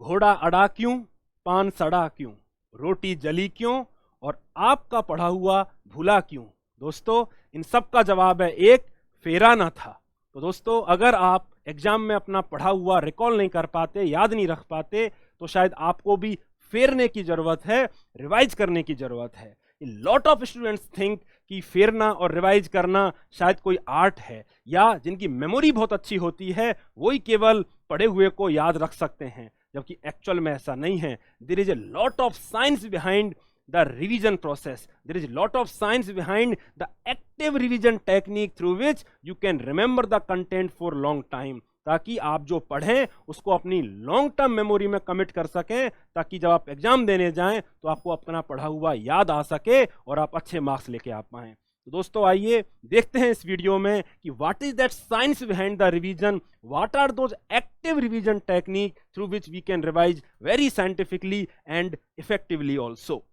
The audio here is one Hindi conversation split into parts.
घोड़ा अड़ा क्यों, पान सड़ा क्यों, रोटी जली क्यों और आपका पढ़ा हुआ भूला क्यों? दोस्तों, इन सब का जवाब है एक, फेरा ना था। तो दोस्तों, अगर आप एग्जाम में अपना पढ़ा हुआ रिकॉल नहीं कर पाते, याद नहीं रख पाते, तो शायद आपको भी फेरने की जरूरत है, रिवाइज करने की जरूरत है। लॉट ऑफ स्टूडेंट्स थिंक कि फेरना और रिवाइज करना शायद कोई आर्ट है, या जिनकी मेमोरी बहुत अच्छी होती है वही केवल पढ़े हुए को याद रख सकते हैं, जबकि एक्चुअल में ऐसा नहीं है। There is a lot of science behind the revision process. There is a lot of science behind the active revision technique through which you can remember the content for long time, ताकि आप जो पढ़ें उसको अपनी लॉन्ग टर्म मेमोरी में कमिट कर सकें, ताकि जब आप एग्जाम देने जाएं तो आपको अपना पढ़ा हुआ याद आ सके और आप अच्छे मार्क्स लेके आ पाएं। तो दोस्तों, आइए देखते हैं इस वीडियो में कि what is that science behind the revision, what are those active revision technique through which we can revise very scientifically and effectively also.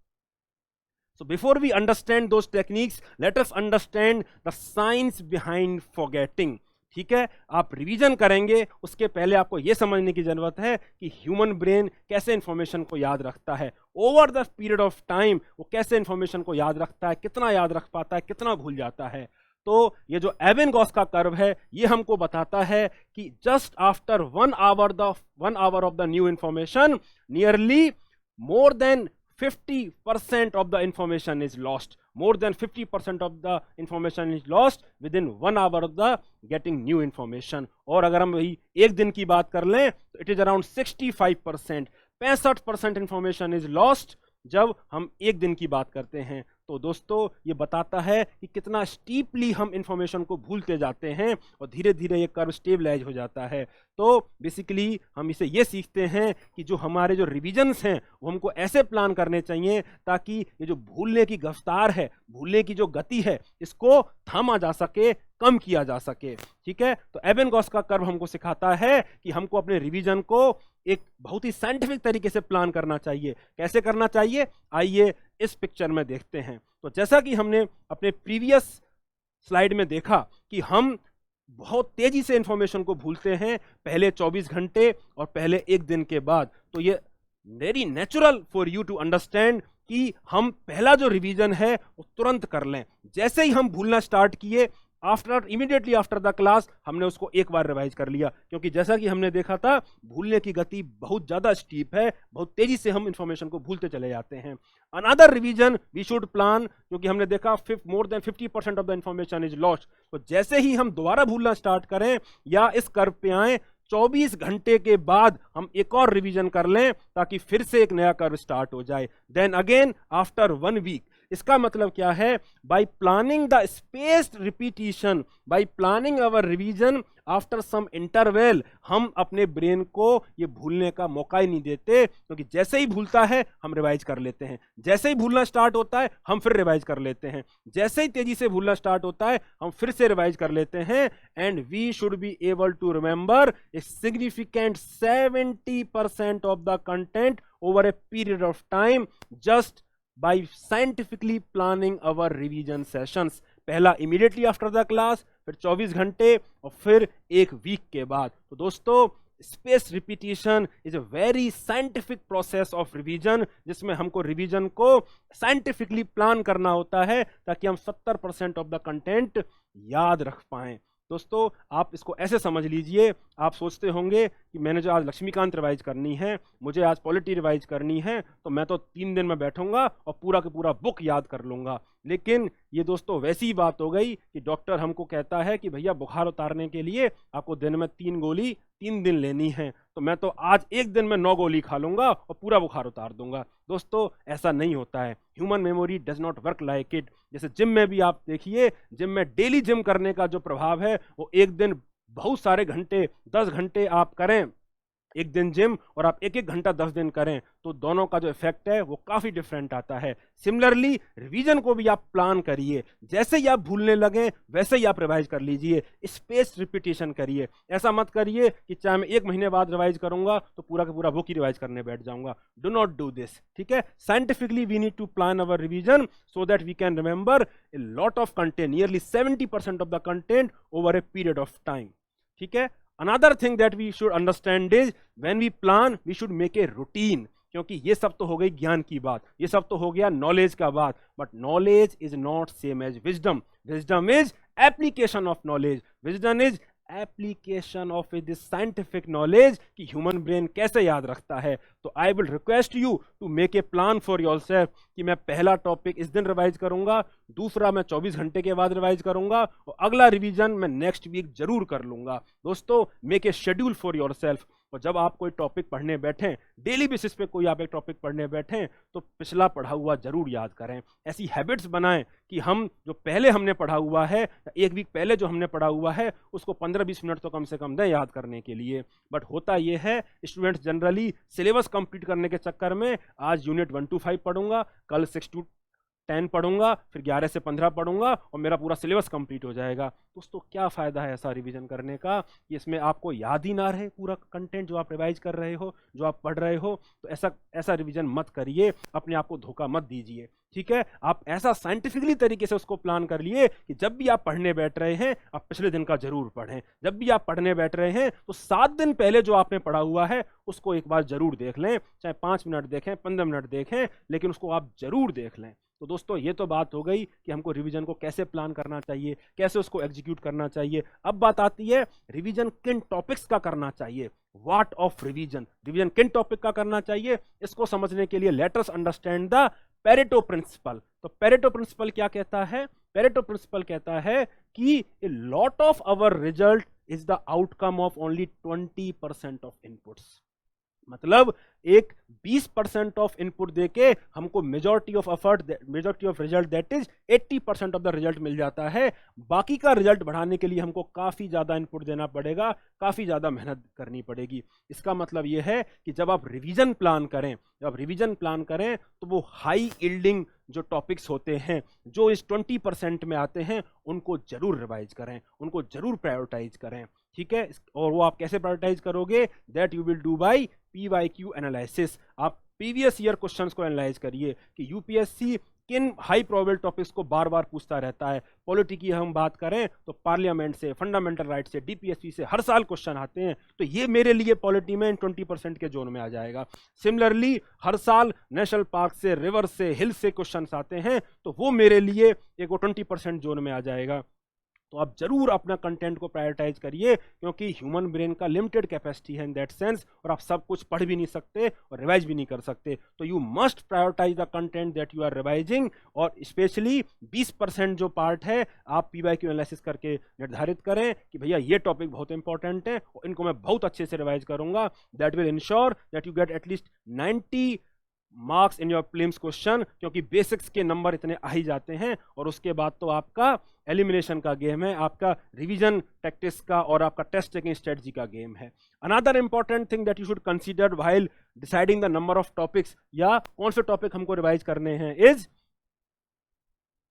So before we understand those techniques, let us understand the science behind forgetting. ठीक है, आप रिवीजन करेंगे उसके पहले आपको यह समझने की जरूरत है कि ह्यूमन ब्रेन कैसे इंफॉर्मेशन को याद रखता है over the period of time. वो कैसे इंफॉर्मेशन को याद रखता है, कितना याद रख पाता है, कितना भूल जाता है। तो ये जो एबेन-गॉस का कर्व है, ये हमको बताता है कि just after 1 hour of the new information, nearly more than 50% of the information is lost. More than 50% of the information is lost within 1 hour of the getting new information. और अगर हम वही एक दिन की बात कर लें तो it is around 65%. 65% information is lost जब हम एक दिन की बात करते हैं। तो दोस्तों, ये बताता है कि कितना स्टीपली हम इंफॉर्मेशन को भूलते जाते हैं और धीरे धीरे ये कर्व स्टेबलाइज हो जाता है। तो बेसिकली हम इसे ये सीखते हैं कि जो हमारे जो रिविजन्स हैं वो हमको ऐसे प्लान करने चाहिए ताकि ये जो भूलने की रफ्तार है, भूलने की जो गति है, इसको थामा जा सके, कम किया जा सके। ठीक है, तो एबेन-गॉस का कर्व हमको सिखाता है कि हमको अपने रिवीजन को एक बहुत ही साइंटिफिक तरीके से प्लान करना चाहिए। कैसे करना चाहिए, आइए इस पिक्चर में देखते हैं। तो जैसा कि हमने अपने प्रीवियस स्लाइड में देखा कि हम बहुत तेजी से इंफॉर्मेशन को भूलते हैं पहले 24 घंटे और पहले एक दिन के बाद। तो ये very natural for you to understand कि हम पहला जो रिवीजन है वो तुरंत कर लें। जैसे ही हम भूलना स्टार्ट किए, इमीडिएटली आफ्टर द क्लास हमने उसको एक बार रिवाइज कर लिया, क्योंकि जैसा कि हमने देखा था भूलने की गति बहुत ज्यादा स्टीप है, बहुत तेजी से हम इंफॉर्मेशन को भूलते चले जाते हैं। Another revision we should plan, क्योंकि हमने देखा more than 50% of the information is lost. तो जैसे ही हम दोबारा भूलना स्टार्ट करें या इस कर्व पे आए, 24 घंटे के बाद हम एक और रिवीजन कर लें ताकि फिर से एक नया कर्व स्टार्ट हो जाए। Then again after 1 week. इसका मतलब क्या है, by planning the spaced repetition, by planning our revision after some interval, हम अपने ब्रेन को ये भूलने का मौका ही नहीं देते, क्योंकि जैसे ही भूलता है हम रिवाइज कर लेते हैं, जैसे ही भूलना स्टार्ट होता है हम फिर रिवाइज कर लेते हैं, जैसे ही तेजी से भूलना स्टार्ट होता है हम फिर से रिवाइज कर लेते हैं। And we should be able to remember a significant 70% of the content over a period of time just by scientifically planning our revision sessions। पहला immediately after the class, फिर 24 घंटे और फिर एक वीक के बाद। तो दोस्तों, space repetition is a very scientific process of revision, जिसमें हमको रिवीजन को साइंटिफिकली प्लान करना होता है ताकि हम 70% ऑफ द कंटेंट याद रख पाएं। दोस्तों, आप इसको ऐसे समझ लीजिए, आप सोचते होंगे कि मैंने जो आज लक्ष्मीकांत रिवाइज करनी है, मुझे आज पॉलिटी रिवाइज करनी है, तो मैं तो 3 दिन में बैठूंगा और पूरा का पूरा बुक याद कर लूंगा। लेकिन ये दोस्तों वैसी ही बात हो गई कि डॉक्टर हमको कहता है कि भैया बुखार उतारने के लिए आपको दिन में 3 गोली 3 दिन लेनी है, तो मैं तो आज एक दिन में 9 गोली खा लूंगा और पूरा बुखार उतार दूंगा। दोस्तों, ऐसा नहीं होता है। Human memory does not work like it. जैसे जिम में भी आप देखिए, जिम में डेली जिम करने का जो प्रभाव है वो एक दिन बहुत सारे घंटे, 10 घंटे आप करें एक दिन जिम, और आप 1-1 घंटा 10 दिन करें, तो दोनों का जो इफेक्ट है वो काफी डिफरेंट आता है। सिमिलरली रिवीजन को भी आप प्लान करिए, जैसे ही आप भूलने लगे वैसे ही आप रिवाइज कर लीजिए, स्पेस रिपीटिशन करिए। ऐसा मत करिए कि चाहे मैं 1 महीने बाद रिवाइज करूंगा तो पूरा का पूरा बुक ही रिवाइज करने बैठ जाऊंगा। Do not do this. ठीक है, scientifically we need to plan our revision so that we can remember a lot of content, nearly 70% of the content over a period of time. ठीक है, another thing that we should understand is when we plan we should make a routine, क्योंकि ये सब तो हो गई ज्ञान की बात, ये सब तो हो गया नॉलेज का बात, but knowledge is not same as wisdom. Wisdom is application of knowledge. Wisdom is application of this scientific knowledge कि ह्यूमन ब्रेन कैसे याद रखता है. तो I will request you to make a plan for yourself कि मैं पहला टॉपिक इस दिन रिवाइज करूंगा, दूसरा मैं 24 घंटे के बाद रिवाइज करूंगा, और अगला रिवीजन मैं नेक्स्ट वीक जरूर कर लूंगा. दोस्तों, make a schedule for yourself. और जब आप कोई टॉपिक पढ़ने बैठें, डेली बेसिस पे कोई आप एक टॉपिक पढ़ने बैठें, तो पिछला पढ़ा हुआ जरूर याद करें. ऐसी हैबिट्स बनाएं कि हम जो पहले हमने पढ़ा हुआ है, एक वीक पहले जो हमने पढ़ा हुआ है, उसको 15-20 मिनट तो कम से कम दें याद करने के लिए. बट होता यह है, स्टूडेंट्स जनरली सिलेबस कंप्लीट करने के चक्कर में आज यूनिट 1 to 5 पढ़ूंगा, कल 6 to 10 पढ़ूंगा, फिर 11 से 15 पढ़ूंगा और मेरा पूरा सिलेबस कंप्लीट हो जाएगा. दोस्तों, क्या फ़ायदा है ऐसा रिवीजन करने का कि इसमें आपको याद ही ना रहे पूरा कंटेंट जो आप रिवाइज कर रहे हो, जो आप पढ़ रहे हो. तो ऐसा रिवीजन मत करिए, अपने आप को धोखा मत दीजिए. ठीक है, आप ऐसा साइंटिफिकली तरीके से उसको प्लान कर लिए कि जब भी आप पढ़ने बैठ रहे हैं, आप पिछले दिन का जरूर पढ़ें. जब भी आप पढ़ने बैठ रहे हैं तो 7 दिन पहले जो आपने पढ़ा हुआ है उसको एक बार जरूर देख लें, चाहे 5 मिनट देखें, 15 मिनट देखें, लेकिन उसको आप जरूर देख लें. तो दोस्तों, ये तो बात हो गई कि हमको रिवीजन को कैसे प्लान करना चाहिए, कैसे उसको एग्जीक्यूट करना चाहिए. अब बात आती है रिवीजन किन टॉपिक्स का करना चाहिए. व्हाट ऑफ रिवीजन, रिवीजन किन टॉपिक का करना चाहिए, इसको समझने के लिए let us understand the Pareto principle. तो पेरेटो प्रिंसिपल क्या कहता है? पेरेटो प्रिंसिपल कहता है कि a lot of our result is the outcome of only 20% of inputs. मतलब एक 20% ऑफ इनपुट देके हमको majority of effort, majority of result that is 80% of the result मिल जाता है. बाकी का रिजल्ट बढ़ाने के लिए हमको काफी ज्यादा इनपुट देना पड़ेगा, काफी ज्यादा मेहनत करनी पड़ेगी. इसका मतलब यह है कि जब आप रिवीजन प्लान करें, तो वो हाई यील्डिंग जो टॉपिक्स होते हैं, जो इस 20% में आते हैं, उनको जरूर रिवाइज करें, उनको जरूर प्रायोरिटाइज करें. ठीक है, और वो आप कैसे प्रायोरिटाइज करोगे? That you will do by PYQ analysis. आप प्रीवियस ईयर क्वेश्चंस को एनालाइज करिए कि यूपीएससी किन हाई प्रोबेबल टॉपिक्स को बार बार पूछता रहता है. पॉलिटी की हम बात करें तो पार्लियामेंट से, फंडामेंटल राइट से, डीपीएससी से हर साल क्वेश्चन आते हैं. तो ये मेरे लिए पॉलिटी में 20% के जोन में आ जाएगा. सिमिलरली हर साल नेशनल पार्क से, रिवर से, हिल से क्वेश्चन आते हैं, तो वो मेरे लिए एक 20% जोन में आ जाएगा. तो आप जरूर अपना कंटेंट को प्रायोरिटाइज करिए, क्योंकि ह्यूमन ब्रेन का लिमिटेड कैपेसिटी है इन दैट सेंस, और आप सब कुछ पढ़ भी नहीं सकते और रिवाइज भी नहीं कर सकते. तो you must prioritize the content that you are revising. और स्पेशली 20% जो पार्ट है, आप PYQ एनालिसिस करके निर्धारित करें कि भैया ये टॉपिक बहुत इंपॉर्टेंट है और इनको मैं बहुत अच्छे से रिवाइज करूंगा. That will ensure that you get at least 90 marks in your prelims question, क्योंकि बेसिक्स के नंबर इतने आ ही जाते हैं. और उसके बाद तो आपका एलिमिनेशन का गेम है, आपका रिवीजन टैक्टिक्स का और आपका टेस्ट टेकिंग स्ट्रेटजी का गेम है. Another important thing that you should consider while deciding the number of topics, या कौन से टॉपिक हमको रिवाइज करने हैं, is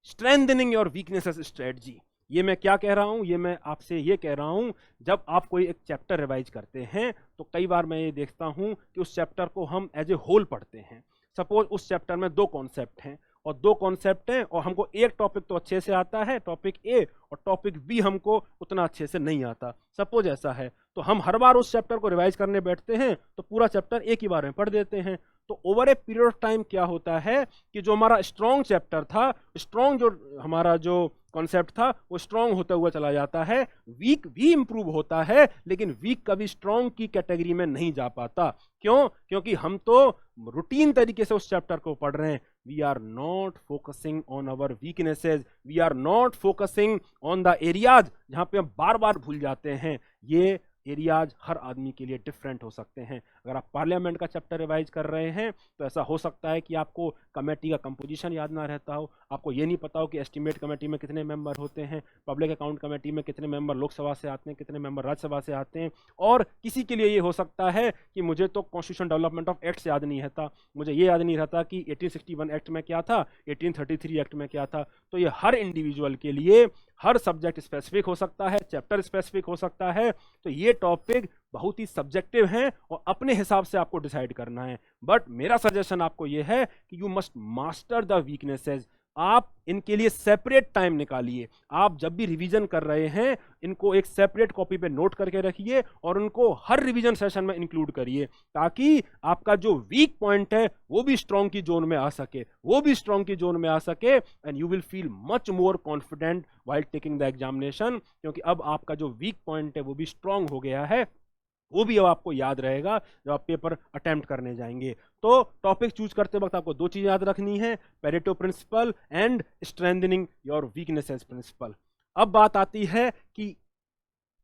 strengthening your weaknesses strategy. ये मैं क्या कह रहा हूं? ये मैं आपसे ये कह रहा हूं, जब आप कोई एक चैप्टर रिवाइज करते हैं तो कई बार मैं ये देखता हूं कि उस चैप्टर को हम एज ए होल पढ़ते हैं. सपोज उस चैप्टर में 2 कॉन्सेप्ट हैं और 2 कॉन्सेप्ट हैं और हमको एक टॉपिक तो अच्छे से आता है, टॉपिक ए, और टॉपिक बी हमको उतना अच्छे से नहीं आता. सपोज ऐसा है, तो हम हर बार उस चैप्टर को रिवाइज करने बैठते हैं तो पूरा चैप्टर एक ही बार में पढ़ देते हैं. तो over a period of time क्या होता है कि जो हमारा स्ट्रॉन्ग चैप्टर था, स्ट्रॉन्ग जो हमारा जो कॉन्सेप्ट था, वो स्ट्रॉन्ग होता हुआ चला जाता है. वीक भी इंप्रूव होता है, लेकिन वीक कभी स्ट्रॉन्ग की कैटेगरी में नहीं जा पाता. क्यों? क्योंकि हम तो रूटीन तरीके से उस चैप्टर को पढ़ रहे हैं. We are not focusing on our weaknesses, we are not focusing on the areas जहां पे हम बार बार भूल जाते हैं. ये एरियाज हर आदमी के लिए डिफरेंट हो सकते हैं. अगर आप पार्लियामेंट का चैप्टर रिवाइज कर रहे हैं तो ऐसा हो सकता है कि आपको कमेटी का कंपोजिशन याद ना रहता हो, आपको ये नहीं पता हो कि एस्टीमेट कमेटी में कितने मेंबर होते हैं, पब्लिक अकाउंट कमेटी में कितने मेंबर लोकसभा से आते हैं, कितने मेंबर राज्यसभा से आते हैं. और किसी के लिए ये हो सकता है कि मुझे तो कॉन्स्टिट्यूशन डेवलपमेंट ऑफ एक्ट याद नहीं रहता, मुझे ये याद नहीं रहता कि 1861 एक्ट में क्या था, 1833 एक्ट में क्या था. तो ये हर इंडिविजुअल के लिए हर सब्जेक्ट स्पेसिफिक हो सकता है, चैप्टर स्पेसिफिक हो सकता है. तो ये टॉपिक बहुत ही सब्जेक्टिव हैं और अपने हिसाब से आपको डिसाइड करना है. बट मेरा सजेशन आपको ये है कि you must master the weaknesses. आप इनके लिए सेपरेट टाइम निकालिए। आप जब भी रिवीजन कर रहे हैं इनको एक सेपरेट कॉपी पे नोट करके रखिए और उनको हर रिवीजन सेशन में इंक्लूड करिए, ताकि आपका जो वीक पॉइंट है वो भी स्ट्रॉन्ग की जोन में आ सके, वो भी स्ट्रॉन्ग की जोन में आ सके, and you will feel much more confident while taking the examination, क्योंकि अब आपका जो वीक पॉइंट है वो भी स्ट्रॉन्ग हो गया है, वो भी अब आपको याद रहेगा जब आप पेपर अटेम्प्ट करने जाएंगे। तो टॉपिक चूज करते वक्त आपको दो चीज याद रखनी है, Pareto principle and strengthening your weaknesses principle. अब बात आती है कि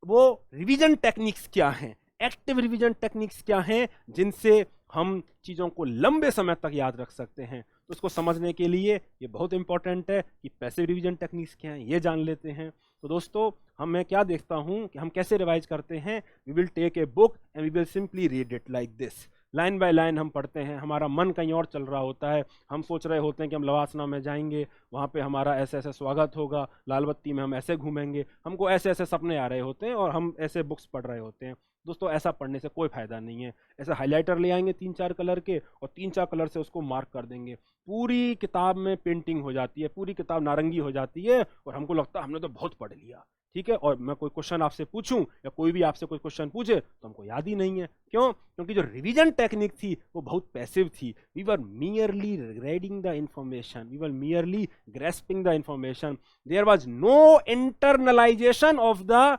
वो रिवीजन टेक्निक्स क्या हैं, एक्टिव रिवीजन टेक्निक्स क्या हैं जिनसे हम चीज़ों को लंबे समय तक याद रख सकते हैं। तो उसको समझने के लिए ये बहुत इंपॉर्टेंट है कि पैसिव रिवीजन टेक्निक्स क्या हैं, ये जान लेते हैं। तो दोस्तों मैं क्या देखता हूँ कि हम कैसे रिवाइज करते हैं, we will take a book and we will simply read it like this. Line by line हम पढ़ते हैं, हमारा मन कहीं और चल रहा होता है, हम सोच रहे होते हैं कि हम लवासना में जाएंगे, वहाँ पे हमारा ऐसे ऐसे स्वागत होगा, लाल बत्ती में हम ऐसे घूमेंगे, हमको ऐसे ऐसे सपने आ रहे होते हैं और हम ऐसे बुक्स पढ़ रहे होते हैं। दोस्तों ऐसा पढ़ने से कोई फायदा नहीं है। ऐसे हाइलाइटर ले आएंगे 3-4 कलर के और 3-4 कलर से उसको मार्क कर देंगे, पूरी किताब में पेंटिंग हो जाती है, पूरी किताब नारंगी हो जाती है और हमको लगता है हमने तो बहुत पढ़ लिया, ठीक है। और मैं कोई क्वेश्चन आपसे पूछूं या कोई भी आपसे कोई क्वेश्चन पूछे तो हमको याद ही नहीं है। क्यों? क्योंकि जो रिवीजन टेक्निक थी वो बहुत पैसिव थी। We were merely reading the information, we were merely grasping the information, there was no internalization of the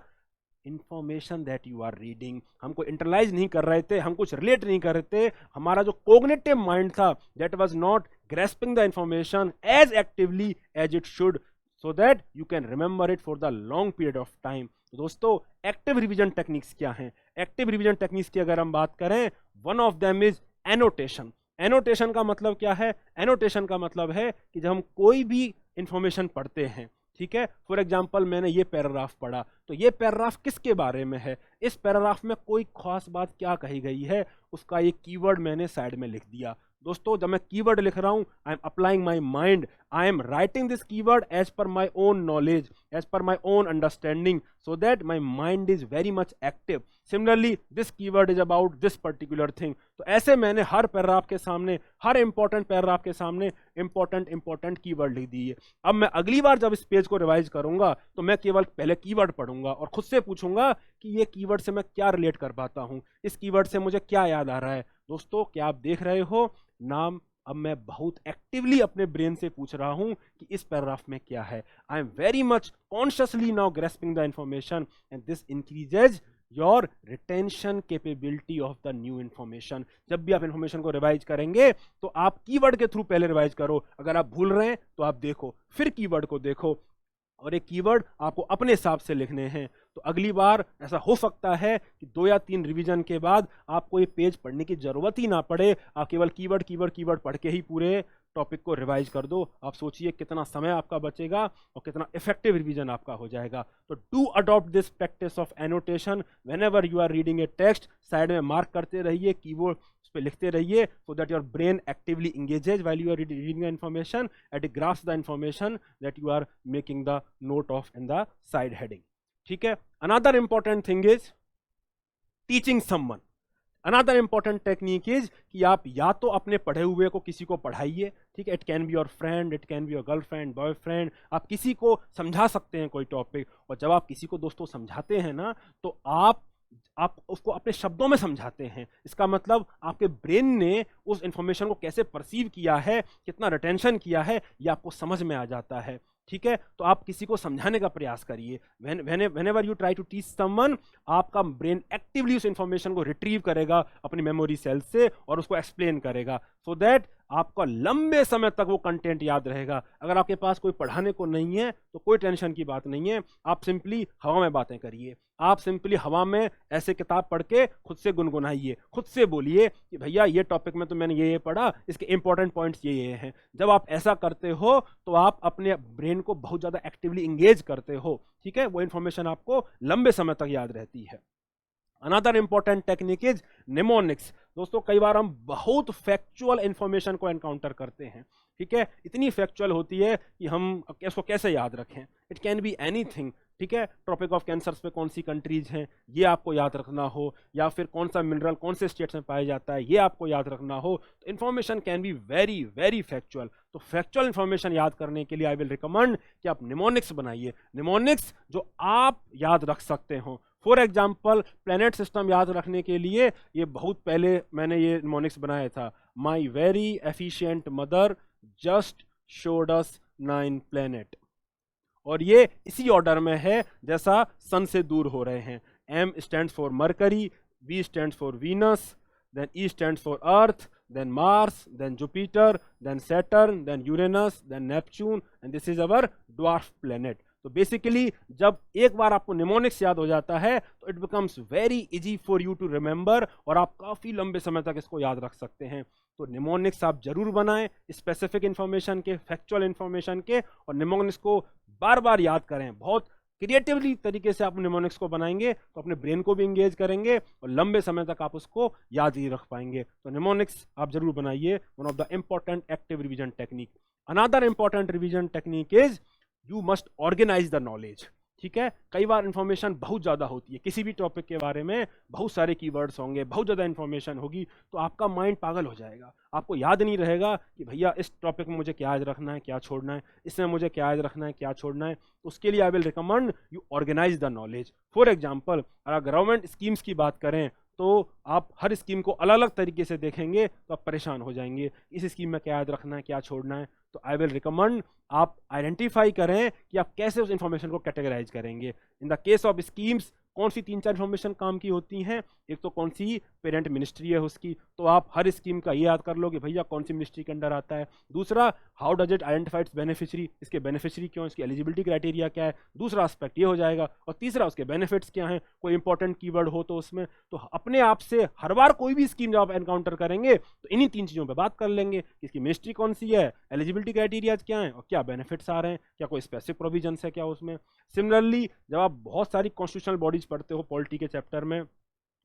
information that you are reading. हम कोई इंटरलाइज नहीं कर रहे थे, हम कुछ रिलेट नहीं कर रहे थे, हमारा जो कोग्निटिव माइंड था that was not grasping the information as actively as it should, so that you can remember it for the long period of time। तो दोस्तों एक्टिव रिवीजन टेक्निक्स क्या हैं? एक्टिव रिवीजन टेक्निक्स की अगर हम बात करें, one of them is annotation. Annotation का मतलब क्या है? एनोटेशन का मतलब है कि जब हम कोई भी इंफॉर्मेशन पढ़ते हैं, ठीक है, फॉर एग्जाम्पल मैंने ये पैराग्राफ पढ़ा, तो ये पैराग्राफ किसके बारे में है, इस पैराग्राफ में कोई खास बात क्या कही गई है, उसका एक कीवर्ड मैंने साइड में लिख दिया। दोस्तों जब मैं कीवर्ड लिख रहा हूं, I am applying my mind, I am writing this keyword as per my own knowledge, as per my own understanding, so that my mind is very much active. Similarly this keyword is about this particular thing. तो ऐसे मैंने हर पैराग्राफ के सामने, हर इंपॉर्टेंट पैराग्राफ के सामने इंपॉर्टेंट कीवर्ड लिख दिए। अब मैं अगली बार जब इस पेज को रिवाइज करूंगा तो मैं केवल पहले कीवर्ड पढ़ूंगा और खुद से पूछूंगा कि ये कीवर्ड से मैं क्या रिलेट कर पाता हूं, इस कीवर्ड से मुझे क्या याद आ रहा है। दोस्तों क्या आप देख रहे हो, नाम अब मैं बहुत एक्टिवली अपने ब्रेन से पूछ रहा हूं कि इस पैराग्राफ में क्या है। I am very much consciously now grasping the information and this increases your retention capability of the new information. जब भी आप इंफॉर्मेशन को रिवाइज करेंगे तो आप कीवर्ड के थ्रू पहले रिवाइज करो, अगर आप भूल रहे हैं तो आप देखो, फिर कीवर्ड को देखो, और एक कीवर्ड आपको अपने हिसाब से लिखने हैं। तो अगली बार ऐसा हो सकता है कि 2 या 3 रिवीजन के बाद आपको ये पेज पढ़ने की जरूरत ही ना पड़े, आप केवल कीवर्ड पढ़ के ही पूरे टॉपिक को रिवाइज कर दो। आप सोचिए कितना समय आपका बचेगा और कितना इफेक्टिव रिवीजन आपका हो जाएगा। तो do adopt this practice of annotation whenever you are reading a text, side में मार्क करते रहिए, कीवर्ड उस पर लिखते रहिए, so that your brain actively engages while you are reading the information and it grasps the information that you are making the note of in the side heading. ठीक है। Another important thing is teaching someone. Another important technique is कि आप या तो अपने पढ़े हुए को किसी को पढ़ाइए, ठीक है, it can be your friend, it can be your girlfriend, boyfriend, आप किसी को समझा सकते हैं कोई टॉपिक। और जब आप किसी को दोस्तों समझाते हैं ना, तो आप उसको अपने शब्दों में समझाते हैं। इसका मतलब आपके ब्रेन ने उस इंफॉर्मेशन को कैसे परसीव किया है, कितना रिटेंशन किया है, ये आपको समझ में आ जाता है। ठीक है। तो आप किसी को समझाने का प्रयास करिए। whenever you try to teach someone, आपका ब्रेन एक्टिवली उस इंफॉर्मेशन को रिट्रीव करेगा अपनी मेमोरी सेल से और उसको एक्सप्लेन करेगा, सो दैट आपका लंबे समय तक वो कंटेंट याद रहेगा। अगर आपके पास कोई पढ़ाने को नहीं है तो कोई टेंशन की बात नहीं है, आप सिंपली हवा में बातें करिए, आप सिंपली हवा में ऐसे किताब पढ़ के खुद से गुनगुनाइए, खुद से बोलिए कि भैया ये टॉपिक में तो मैंने ये पढ़ा, इसके इंपॉर्टेंट पॉइंट्स ये हैं। जब आप ऐसा करते हो तो आप अपने ब्रेन को बहुत ज़्यादा एक्टिवली इंगेज करते हो, ठीक है। वो इंफॉर्मेशन आपको लंबे समय तक याद रहती है। Another important technique is mnemonics. दोस्तों कई बार हम बहुत फैक्चुअल इंफॉर्मेशन को एनकाउंटर करते हैं, ठीक है, इतनी फैक्चुअल होती है कि हम इसको कैसे याद रखें। इट कैन बी एनीथिंग, ठीक है, ट्रॉपिक ऑफ कैंसर्स पे कौन सी कंट्रीज हैं ये आपको याद रखना हो, या फिर कौन सा मिनरल कौन से स्टेट्स में पाया जाता है ये आपको याद रखना हो, तो information can be very very factual. तो फैक्चुअल इन्फॉर्मेशन याद करने के लिए आई विल रिकमेंड कि आप निमोनिक्स बनाइए, निमोनिक्स जो आप याद रख सकते हो। फॉर एग्जाम्पल प्लैनेट सिस्टम याद रखने के लिए ये बहुत पहले मैंने ये निमोनिक्स बनाया था, my very efficient mother just showed us 9 planet, और ये इसी ऑर्डर में है जैसा सन से दूर हो रहे हैं। M stands for Mercury, V stands for Venus, then E stands for earth, then Mars, then Jupiter, then Saturn, then Uranus, then Neptune, and this is our dwarf planet. तो बेसिकली जब एक बार आपको निमोनिक्स याद हो जाता है तो it becomes very easy for you to remember, और आप काफ़ी लंबे समय तक इसको याद रख सकते हैं। तो निमोनिक्स आप जरूर बनाएं, स्पेसिफिक इन्फॉर्मेशन के, फैक्चुअल इन्फॉर्मेशन के, और निमोनिक्स को बार बार याद करें। बहुत क्रिएटिवली तरीके से आप निमोनिक्स को बनाएंगे तो अपने ब्रेन को भी इंगेज करेंगे और लंबे समय तक आप उसको याद ही रख पाएंगे। तो निमोनिक्स आप जरूर बनाइए, one of the important active revision technique. Another important revision technique is you must organise the knowledge. ठीक है, कई बार इंफॉर्मेशन बहुत ज़्यादा होती है, किसी भी टॉपिक के बारे में बहुत सारे कीवर्ड्स होंगे, बहुत ज़्यादा इंफॉर्मेशन होगी, तो आपका माइंड पागल हो जाएगा, आपको याद नहीं रहेगा कि भैया इस टॉपिक में मुझे क्या याद रखना है, क्या छोड़ना है, इसमें मुझे क्या याद रखना है, क्या छोड़ना है। तो उसके लिए I will recommend you organise the knowledge. For example अगर गवर्नमेंट स्कीम्स की बात करें तो आप हर स्कीम को अलग अलग तरीके से देखेंगे तो आप परेशान हो जाएंगे, इस स्कीम में क्या याद रखना है, क्या छोड़ना है। तो आई विल रिकमेंड आप आइडेंटिफाई करें कि आप कैसे उस इंफॉर्मेशन को कैटेगराइज करेंगे। In the case of schemes कौन सी 3-4 इन्फॉर्मेशन काम की होती हैं। एक तो कौन सी पेरेंट मिनिस्ट्री है उसकी, तो आप हर स्कीम का ये याद कर लो कि भैया कौन सी मिनिस्ट्री के अंडर आता है। दूसरा, how does it identify it's beneficiary, इसके बेनिफिशियरी क्यों, इसकी एलिजिबिलिटी क्राइटेरिया क्या है, दूसरा एस्पेक्ट ये हो जाएगा। और तीसरा, उसके बेनिफिट्स क्या हैं, कोई इंपॉर्टेंट कीवर्ड हो तो उसमें। तो अपने आप से हर बार कोई भी स्कीम जब आप एनकाउंटर करेंगे तो इन्हीं 3 चीज़ों पर बात कर लेंगे कि इसकी मिनिस्ट्री कौन सी है, एलिजिबिलिटी क्राइटेरिया क्या है, और क्या बेनिफिट्स आ रहे हैं, क्या कोई स्पेसिफिक प्रोविजन है क्या उसमें। सिमिलरली जब आप बहुत सारी कॉन्स्टिट्यूशनल बॉडीज पढ़ते हो पॉलिटी के चैप्टर में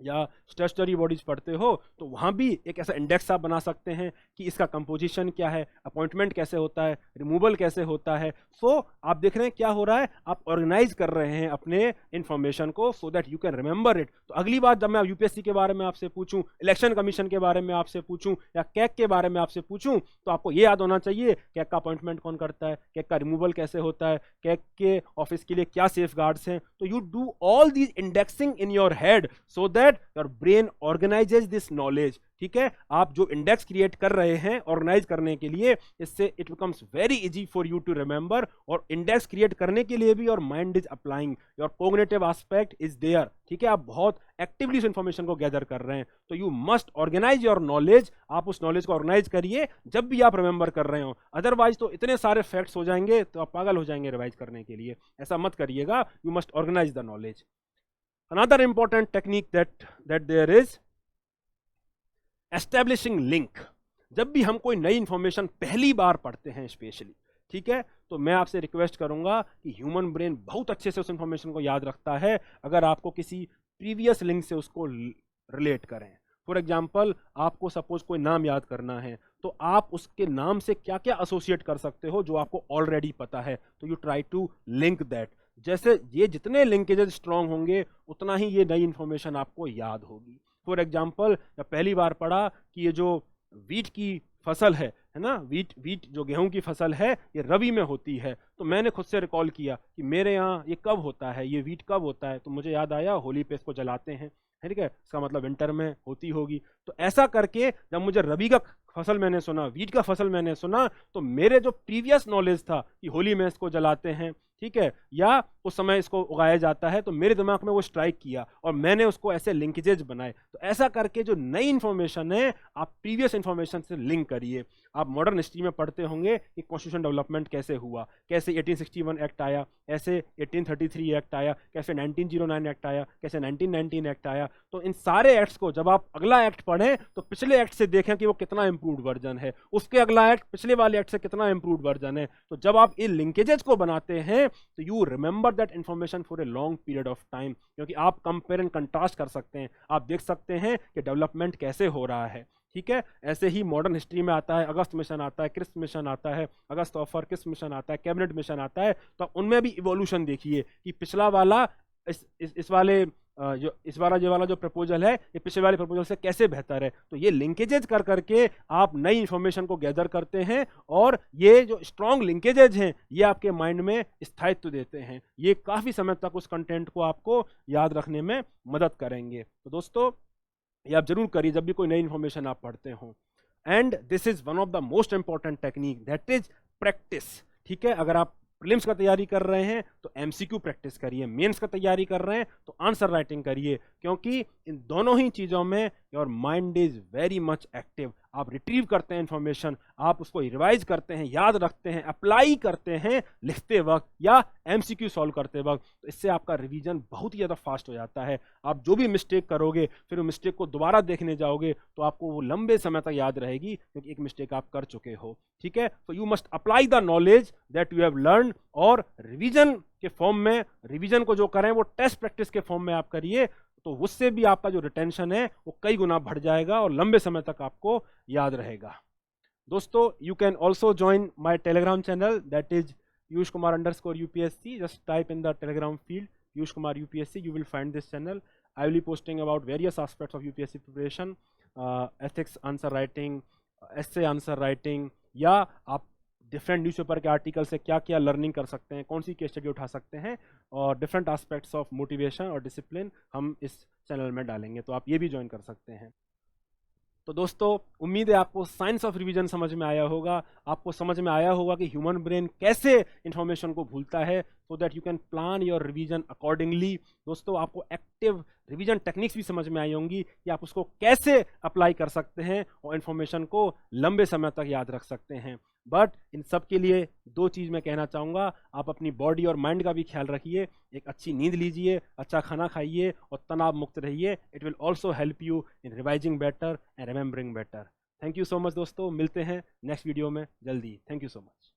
या स्टैट्यूटरी बॉडीज पढ़ते हो, तो वहाँ भी एक ऐसा इंडेक्स आप बना सकते हैं कि इसका कंपोजिशन क्या है, अपॉइंटमेंट कैसे होता है, रिमूवल कैसे होता है। सो आप देख रहे हैं क्या हो रहा है, आप ऑर्गेनाइज कर रहे हैं अपने इंफॉर्मेशन को so that you can remember it. तो अगली बार जब मैं यूपीएससी के बारे में आपसे पूछूं, इलेक्शन कमीशन के बारे में आपसे पूछूं, या कैग के बारे में आपसे पूछूं, तो आपको ये याद होना चाहिए कैग का अपॉइंटमेंट कौन करता है, कैग का रिमूवल कैसे होता है, कैग के ऑफिस के लिए क्या सेफगार्ड्स हैं। तो you do all these indexing in your head so that your brain organises this knowledge. ठीक है, आप जो इंडेक्स क्रिएट कर रहे हैं ऑर्गेनाइज करने के लिए, इससे it becomes very easy for you to remember. और इंडेक्स क्रिएट करने के लिए भी your mind is applying, your cognitive aspect is there. ठीक है, आप बहुत एक्टिवली इस इंफॉर्मेशन को गैदर कर रहे हैं, तो you must organise your knowledge. आप उस नॉलेज को ऑर्गेनाइज करिए जब भी आप रिमेंबर कर रहे हो, अदरवाइज तो इतने सारे फैक्ट्स हो जाएंगे तो आप पागल हो जाएंगे रिवाइज करने के लिए। ऐसा मत करिएगा, you must organise the knowledge. Another important technique that there is establishing link। जब भी हम कोई नई इंफॉर्मेशन पहली बार पढ़ते हैं स्पेशली, ठीक है, तो मैं आपसे रिक्वेस्ट करूंगा कि ह्यूमन ब्रेन बहुत अच्छे से उस इंफॉर्मेशन को याद रखता है अगर आपको किसी प्रीवियस लिंक से उसको रिलेट करें। फॉर एग्जाम्पल, आपको सपोज कोई नाम याद करना है तो आप उसके नाम से क्या क्या एसोसिएट कर सकते हो जो आपको ऑलरेडी पता है, तो you try to link that. जैसे ये जितने लिंकेजेस स्ट्रांग होंगे उतना ही ये नई इंफॉर्मेशन आपको याद होगी। फॉर एग्जाम्पल, जब पहली बार पढ़ा कि ये जो वीट की फसल है ना, वीट जो गेहूं की फसल है ये रबी में होती है, तो मैंने खुद से रिकॉल किया कि मेरे यहाँ ये कब होता है, ये वीट कब होता है, तो मुझे याद आया होली पे इसको जलाते हैं, ठीक है, इसका मतलब विंटर में होती होगी। तो ऐसा करके जब मुझे रबी का फसल मैंने सुना, वीट का फसल मैंने सुना, तो मेरे जो प्रीवियस नॉलेज था कि होली में इसको जलाते हैं, ठीक है, या उस समय इसको उगाया जाता है, तो मेरे दिमाग में वो स्ट्राइक किया और मैंने उसको ऐसे लिंकेजेज बनाए। तो ऐसा करके जो नई इन्फॉर्मेशन है आप प्रीवियस इन्फॉर्मेशन से लिंक करिए। आप मॉडर्न हिस्ट्री में पढ़ते होंगे कि कॉन्स्टिट्यूशन डेवलपमेंट कैसे हुआ, कैसे 1861 एक्ट आया, ऐसे 1833 एक्ट आया, कैसे 1909 एक्ट आया, कैसे 1919 एक्ट आया। तो इन सारे एक्ट्स को जब आप अगला एक्ट पढ़ें तो पिछले एक्ट से देखें कि वो कितना इंप्रूव्ड वर्जन है, उसके अगला एक्ट पिछले वाले एक्ट से कितना इंप्रूव्ड वर्जन है। तो जब आप इन लिंकेजेस को बनाते हैं तो you remember that information for a long period of time, क्योंकि आप कंपेयर एंड कंट्रास्ट कर सकते हैं, आप देख सकते हैं कि डेवलपमेंट कैसे हो रहा है। ठीक है। ऐसे ही मॉडर्न हिस्ट्री में आता है, अगस्त मिशन आता है, क्रिस्प मिशन आता है, अगस्त ऑफर, क्रिस्प मिशन आता है, कैबिनेट मिशन आता है। तो उनमें भी इवोल्यूशन देखिए कि पिछला वाला इस वाले जो वाला जो प्रपोजल है ये पिछले वाले प्रपोजल से कैसे बेहतर है। तो ये लिंकेजेज कर करके आप नई इंफॉर्मेशन को गैदर करते हैं और ये जो स्ट्रॉन्ग लिंकेजेज हैं ये आपके माइंड में स्थायित्व देते हैं। ये काफ़ी समय तक उस कंटेंट को आपको याद रखने में मदद करेंगे। तो दोस्तों ये आप जरूर करिए जब भी कोई नई इंफॉर्मेशन आप पढ़ते हो। And this is one of the most important technique, that is practice. ठीक है, अगर आप प्रीलिम्स का तैयारी कर रहे हैं तो एमसीक्यू प्रैक्टिस करिए, मेंस का तैयारी कर रहे हैं तो आंसर राइटिंग करिए, क्योंकि इन दोनों ही चीज़ों में your mind is very much active. आप रिट्रीव करते हैं इंफॉर्मेशन, आप उसको रिवाइज करते हैं, याद रखते हैं, अप्लाई करते हैं लिखते वक्त या एमसीक्यू सॉल्व करते वक्त। तो इससे आपका रिवीजन बहुत ही ज़्यादा फास्ट हो जाता है। आप जो भी मिस्टेक करोगे फिर वो मिस्टेक को दोबारा देखने जाओगे तो आपको वो लंबे समय तक याद रहेगी, क्योंकि एक मिस्टेक आप कर चुके हो। ठीक है, तो you must apply the knowledge that you have learn, और रिवीजन के फॉर्म में, रिवीजन को जो करें वो टेस्ट प्रैक्टिस के फॉर्म में आप करिए, तो उससे भी आपका जो रिटेंशन है वो कई गुना बढ़ जाएगा और लंबे समय तक आपको याद रहेगा। दोस्तों you can also join my Telegram channel, that is Piyush Kumar _UPSC. Just type in the Telegram field Piyush Kumar UPSC, you will find this channel. I will be posting about various aspects of UPSC preparation, ethics answer writing, essay answer writing, या आप डिफरेंट न्यूज़पेपर के आर्टिकल से क्या क्या लर्निंग कर सकते हैं, कौन सी केस स्टडी उठा सकते हैं, और डिफरेंट एस्पेक्ट्स ऑफ मोटिवेशन और डिसिप्लिन हम इस चैनल में डालेंगे, तो आप ये भी ज्वाइन कर सकते हैं। तो दोस्तों उम्मीद है आपको साइंस ऑफ रिवीजन समझ में आया होगा, आपको समझ में आया होगा कि ह्यूमन ब्रेन कैसे इंफॉर्मेशन को भूलता है, so that you can plan your revision accordingly. दोस्तों आपको एक्टिव रिवीजन टेक्निक्स भी समझ में आई होंगी कि आप उसको कैसे अप्लाई कर सकते हैं और इन्फॉर्मेशन को लंबे समय तक याद रख सकते हैं। बट इन सब के लिए दो चीज़ मैं कहना चाहूँगा, आप अपनी बॉडी और माइंड का भी ख्याल रखिए, एक अच्छी नींद लीजिए, अच्छा खाना खाइए और तनाव मुक्त रहिए। It will also help you in revising better and remembering better. Thank you so much दोस्तों, मिलते हैं नेक्स्ट वीडियो में जल्दी। Thank you so much.